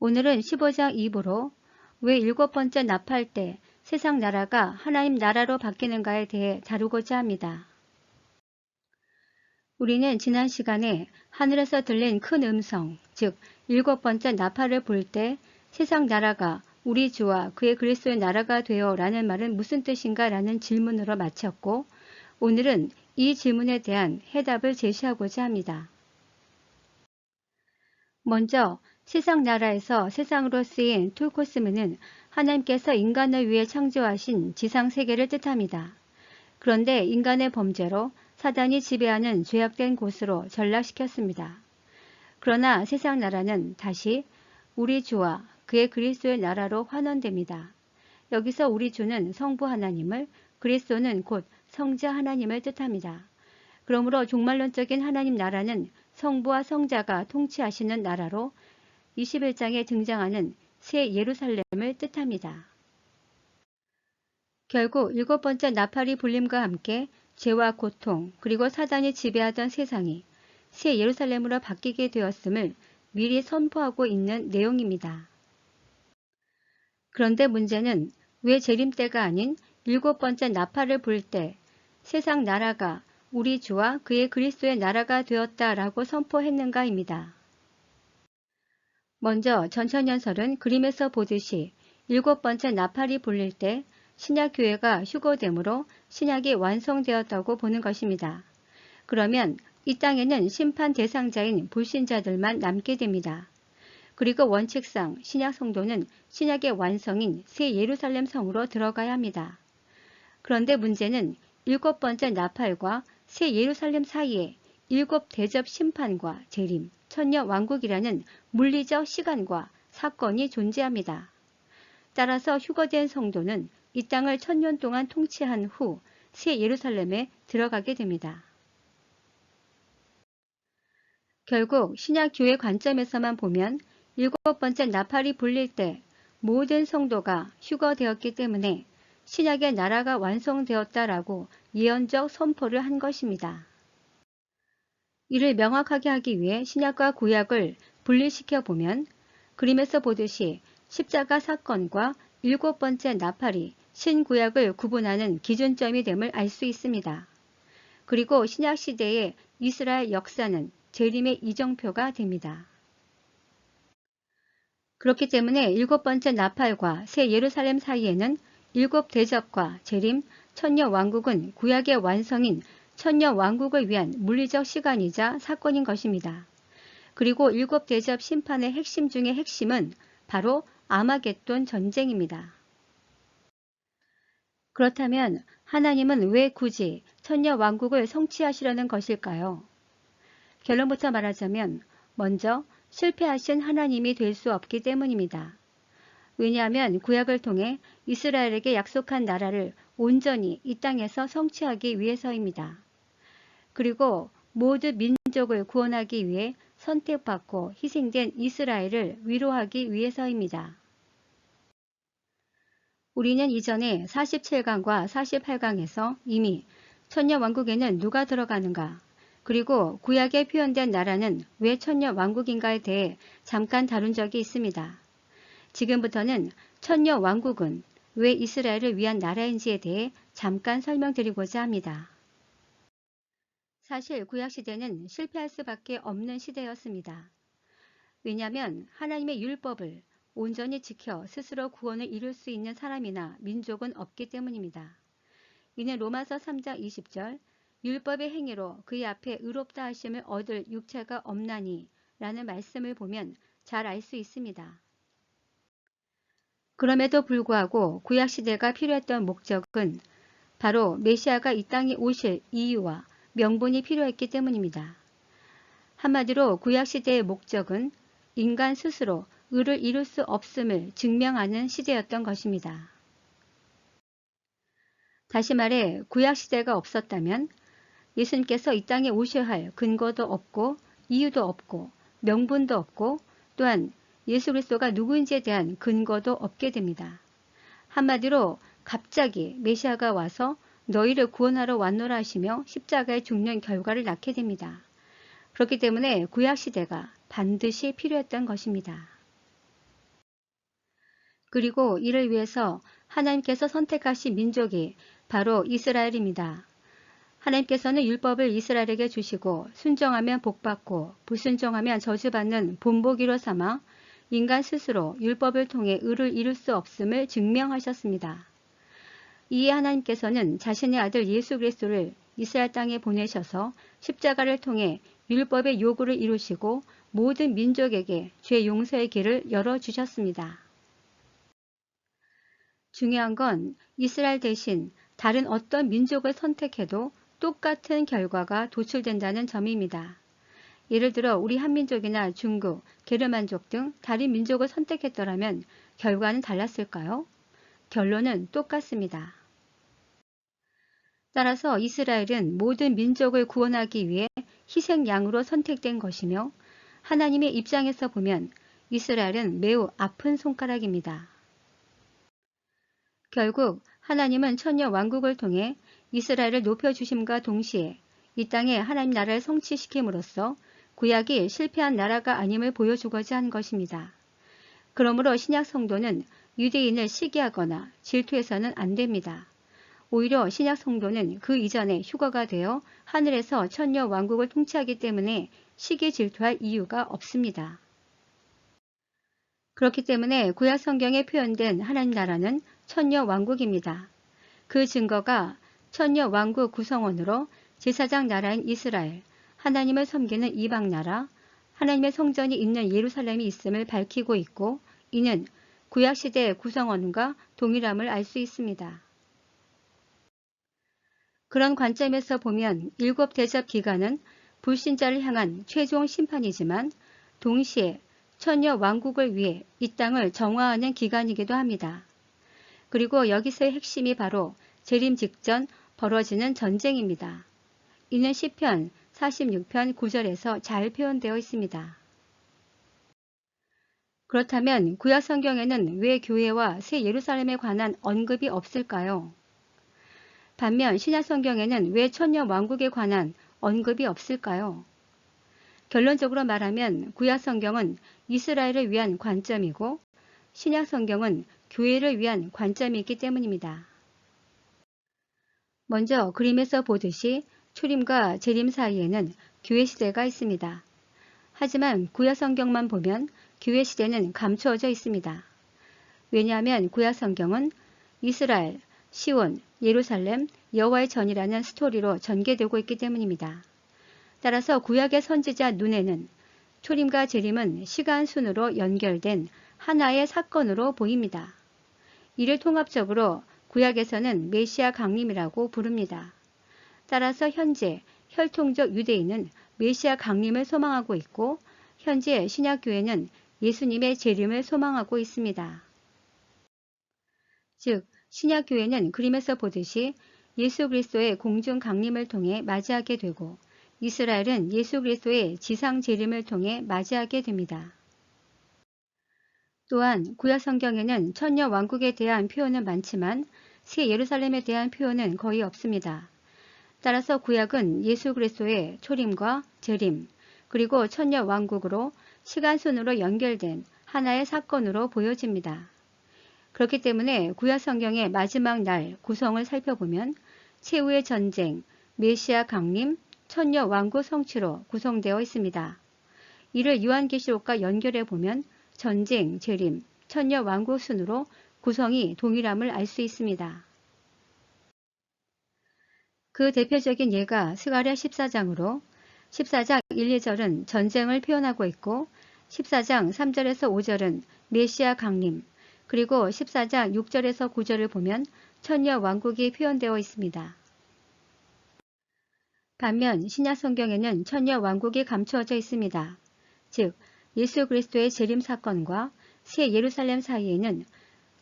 오늘은 15장 2부로 왜 일곱 번째 나팔 때 세상 나라가 하나님 나라로 바뀌는가에 대해 다루고자 합니다. 우리는 지난 시간에 하늘에서 들린 큰 음성, 즉 일곱 번째 나팔을 불 때 세상 나라가 우리 주와 그의 그리스도의 나라가 되어 라는 말은 무슨 뜻인가 라는 질문으로 마쳤고, 오늘은 이 질문에 대한 해답을 제시하고자 합니다. 먼저 세상 나라에서 세상으로 쓰인 툴코스문은 하나님께서 인간을 위해 창조하신 지상 세계를 뜻합니다. 그런데 인간의 범죄로 사단이 지배하는 죄악된 곳으로 전락시켰습니다. 그러나 세상 나라는 다시 우리 주와 그의 그리스도의 나라로 환원됩니다. 여기서 우리 주는 성부 하나님을, 그리스도는 곧 성자 하나님을 뜻합니다. 그러므로 종말론적인 하나님 나라는 성부와 성자가 통치하시는 나라로 21장에 등장하는 새 예루살렘을 뜻합니다. 결국 일곱 번째 나팔이 불림과 함께 죄와 고통 그리고 사단이 지배하던 세상이 새 예루살렘으로 바뀌게 되었음을 미리 선포하고 있는 내용입니다. 그런데 문제는 왜 재림 때가 아닌 일곱 번째 나팔을 불 때 세상 나라가 우리 주와 그의 그리스도의 나라가 되었다라고 선포했는가입니다. 먼저 전천년설은 그림에서 보듯이 일곱 번째 나팔이 불릴 때 신약교회가 휴거됨으로 신약이 완성되었다고 보는 것입니다. 그러면 이 땅에는 심판 대상자인 불신자들만 남게 됩니다. 그리고 원칙상 신약 성도는 신약의 완성인 새 예루살렘 성으로 들어가야 합니다. 그런데 문제는 일곱 번째 나팔과 새 예루살렘 사이에 일곱 대접 심판과 재림, 천년 왕국이라는 물리적 시간과 사건이 존재합니다. 따라서 휴거된 성도는 이 땅을 천년 동안 통치한 후 새 예루살렘에 들어가게 됩니다. 결국 신약교회 관점에서만 보면 일곱 번째 나팔이 불릴 때 모든 성도가 휴거되었기 때문에 신약의 나라가 완성되었다라고 예언적 선포를 한 것입니다. 이를 명확하게 하기 위해 신약과 구약을 분리시켜 보면 그림에서 보듯이 십자가 사건과 일곱 번째 나팔이 신구약을 구분하는 기준점이 됨을 알 수 있습니다. 그리고 신약 시대의 이스라엘 역사는 재림의 이정표가 됩니다. 그렇기 때문에 일곱 번째 나팔과 새 예루살렘 사이에는 일곱 대접과 재림, 천년 왕국은 구약의 완성인 천년 왕국을 위한 물리적 시간이자 사건인 것입니다. 그리고 일곱 대접 심판의 핵심 중의 핵심은 바로 아마겟돈 전쟁입니다. 그렇다면 하나님은 왜 굳이 천년 왕국을 성취하시려는 것일까요? 결론부터 말하자면 먼저 실패하신 하나님이 될 수 없기 때문입니다. 왜냐하면 구약을 통해 이스라엘에게 약속한 나라를 온전히 이 땅에서 성취하기 위해서입니다. 그리고 모두 민족을 구원하기 위해 선택받고 희생된 이스라엘을 위로하기 위해서입니다. 우리는 이전에 47강과 48강에서 이미 천년왕국에는 누가 들어가는가, 그리고 구약에 표현된 나라는 왜 천년왕국인가에 대해 잠깐 다룬 적이 있습니다. 지금부터는 천년왕국은 왜 이스라엘을 위한 나라인지에 대해 잠깐 설명드리고자 합니다. 사실 구약시대는 실패할 수밖에 없는 시대였습니다. 왜냐하면 하나님의 율법을 온전히 지켜 스스로 구원을 이룰 수 있는 사람이나 민족은 없기 때문입니다. 이는 로마서 3장 20절 율법의 행위로 그의 앞에 의롭다 하심을 얻을 육체가 없나니 라는 말씀을 보면 잘 알 수 있습니다. 그럼에도 불구하고 구약시대가 필요했던 목적은 바로 메시아가 이 땅에 오실 이유와 명분이 필요했기 때문입니다. 한마디로 구약시대의 목적은 인간 스스로 의를 이룰 수 없음을 증명하는 시대였던 것입니다. 다시 말해 구약시대가 없었다면 예수님께서 이 땅에 오셔야 할 근거도 없고 이유도 없고 명분도 없고 또한 예수 그리스도가 누구인지에 대한 근거도 없게 됩니다. 한마디로 갑자기 메시아가 와서 너희를 구원하러 왔노라 하시며 십자가에 죽는 결과를 낳게 됩니다. 그렇기 때문에 구약시대가 반드시 필요했던 것입니다. 그리고 이를 위해서 하나님께서 선택하신 민족이 바로 이스라엘입니다. 하나님께서는 율법을 이스라엘에게 주시고 순종하면 복받고 불순종하면 저주받는 본보기로 삼아 인간 스스로 율법을 통해 의를 이룰 수 없음을 증명하셨습니다. 이에 하나님께서는 자신의 아들 예수 그리스도를 이스라엘 땅에 보내셔서 십자가를 통해 율법의 요구를 이루시고 모든 민족에게 죄 용서의 길을 열어주셨습니다. 중요한 건 이스라엘 대신 다른 어떤 민족을 선택해도 똑같은 결과가 도출된다는 점입니다. 예를 들어 우리 한민족이나 중국, 게르만족 등 다른 민족을 선택했더라면 결과는 달랐을까요? 결론은 똑같습니다. 따라서 이스라엘은 모든 민족을 구원하기 위해 희생양으로 선택된 것이며 하나님의 입장에서 보면 이스라엘은 매우 아픈 손가락입니다. 결국 하나님은 천년 왕국을 통해 이스라엘을 높여주심과 동시에 이 땅에 하나님 나라를 성취시킴으로써 구약이 실패한 나라가 아님을 보여주고자 한 것입니다. 그러므로 신약 성도는 유대인을 시기하거나 질투해서는 안 됩니다. 오히려 신약 성도는 그 이전에 휴거가 되어 하늘에서 천년 왕국을 통치하기 때문에 시기 질투할 이유가 없습니다. 그렇기 때문에 구약 성경에 표현된 하나님 나라는 천년 왕국입니다. 그 증거가 천년 왕국 구성원으로 제사장 나라인 이스라엘, 하나님을 섬기는 이방 나라, 하나님의 성전이 있는 예루살렘이 있음을 밝히고 있고 이는 구약시대의 구성원과 동일함을 알 수 있습니다. 그런 관점에서 보면 일곱 대접 기간은 불신자를 향한 최종 심판이지만 동시에 천년 왕국을 위해 이 땅을 정화하는 기간이기도 합니다. 그리고 여기서의 핵심이 바로 재림 직전 벌어지는 전쟁입니다. 이는 시편 46편 9절에서 잘 표현되어 있습니다. 그렇다면 구약 성경에는 왜 교회와 새 예루살렘에 관한 언급이 없을까요? 반면 신약 성경에는 왜 천년 왕국에 관한 언급이 없을까요? 결론적으로 말하면 구약 성경은 이스라엘을 위한 관점이고 신약 성경은 교회를 위한 관점이기 때문입니다. 먼저 그림에서 보듯이 초림과 재림 사이에는 교회 시대가 있습니다. 하지만 구약 성경만 보면 교회 시대는 감추어져 있습니다. 왜냐하면 구약 성경은 이스라엘, 시온, 예루살렘, 여호와의 전이라는 스토리로 전개되고 있기 때문입니다. 따라서 구약의 선지자 눈에는 초림과 재림은 시간 순으로 연결된 하나의 사건으로 보입니다. 이를 통합적으로 구약에서는 메시아 강림이라고 부릅니다. 따라서 현재 혈통적 유대인은 메시아 강림을 소망하고 있고 현재 신약교회는 예수님의 재림을 소망하고 있습니다. 즉 신약교회는 그림에서 보듯이 예수 그리스도의 공중 강림을 통해 맞이하게 되고 이스라엘은 예수 그리스도의 지상 재림을 통해 맞이하게 됩니다. 또한 구약 성경에는 천년 왕국에 대한 표현은 많지만 새 예루살렘에 대한 표현은 거의 없습니다. 따라서 구약은 예수 그리스도의 초림과 재림 그리고 천년 왕국으로 시간순으로 연결된 하나의 사건으로 보여집니다. 그렇기 때문에 구약 성경의 마지막 날 구성을 살펴보면 최후의 전쟁, 메시아 강림, 천년 왕국 성취로 구성되어 있습니다. 이를 요한계시록과 연결해 보면 전쟁, 재림, 천년 왕국 순으로 구성이 동일함을 알 수 있습니다. 그 대표적인 예가 스가랴 14장으로 14장 1, 2절은 전쟁을 표현하고 있고 14장 3절에서 5절은 메시아 강림, 그리고 14장 6절에서 9절을 보면 천년 왕국이 표현되어 있습니다. 반면 신약 성경에는 천년 왕국이 감추어져 있습니다. 즉 예수 그리스도의 재림 사건과 새 예루살렘 사이에는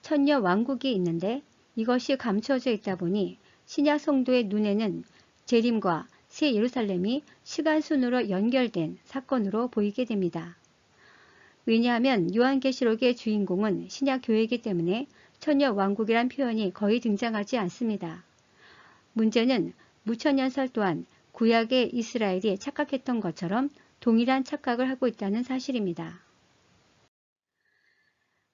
천년 왕국이 있는데 이것이 감추어져 있다 보니 신약 성도의 눈에는 재림과 새 예루살렘이 시간순으로 연결된 사건으로 보이게 됩니다. 왜냐하면 요한계시록의 주인공은 신약 교회이기 때문에 천년 왕국이란 표현이 거의 등장하지 않습니다. 문제는 무천년설 또한 구약의 이스라엘이 착각했던 것처럼 동일한 착각을 하고 있다는 사실입니다.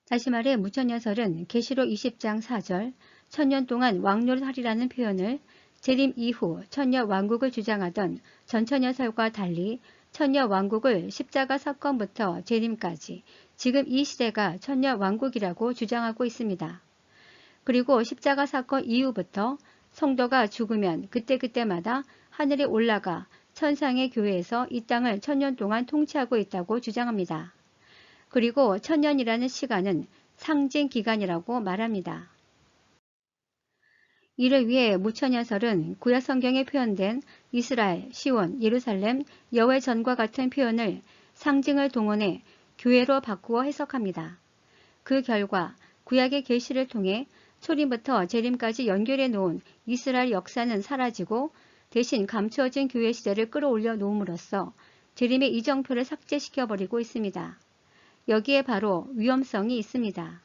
다시 말해 무천년설은 계시록 20장 4절 천년 동안 왕노릇하리라는 표현을 재림 이후 천년 왕국을 주장하던 전천년설과 달리 천년 왕국을 십자가 사건부터 재림까지 지금 이 시대가 천년 왕국이라고 주장하고 있습니다. 그리고 십자가 사건 이후부터 성도가 죽으면 그때그때마다 하늘에 올라가 천상의 교회에서 이 땅을 천년 동안 통치하고 있다고 주장합니다. 그리고 천년이라는 시간은 상징 기간이라고 말합니다. 이를 위해 무천년설은 구약 성경에 표현된 이스라엘, 시온, 예루살렘, 여호와의 전과 같은 표현을 상징을 동원해 교회로 바꾸어 해석합니다. 그 결과 구약의 계시를 통해 초림부터 재림까지 연결해 놓은 이스라엘 역사는 사라지고 대신 감추어진 교회 시대를 끌어올려 놓음으로써 재림의 이정표를 삭제시켜버리고 있습니다. 여기에 바로 위험성이 있습니다.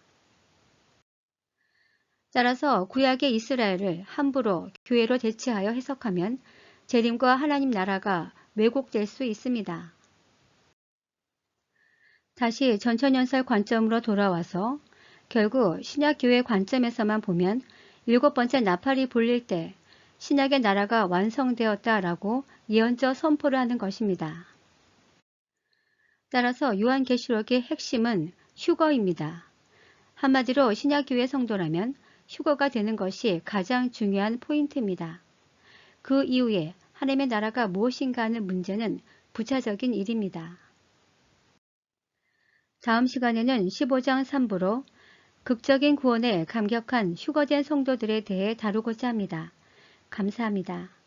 따라서 구약의 이스라엘을 함부로 교회로 대체하여 해석하면 재림과 하나님 나라가 왜곡될 수 있습니다. 다시 전천년설 관점으로 돌아와서 결국 신약교회 관점에서만 보면 7번째 나팔이 불릴 때 신약의 나라가 완성되었다라고 예언적 선포를 하는 것입니다. 따라서 요한계시록의 핵심은 휴거입니다. 한마디로 신약교회 성도라면 휴거가 되는 것이 가장 중요한 포인트입니다. 그 이후에 하나님의 나라가 무엇인가 하는 문제는 부차적인 일입니다. 다음 시간에는 15장 3부로 극적인 구원에 감격한 휴거된 성도들에 대해 다루고자 합니다. 감사합니다.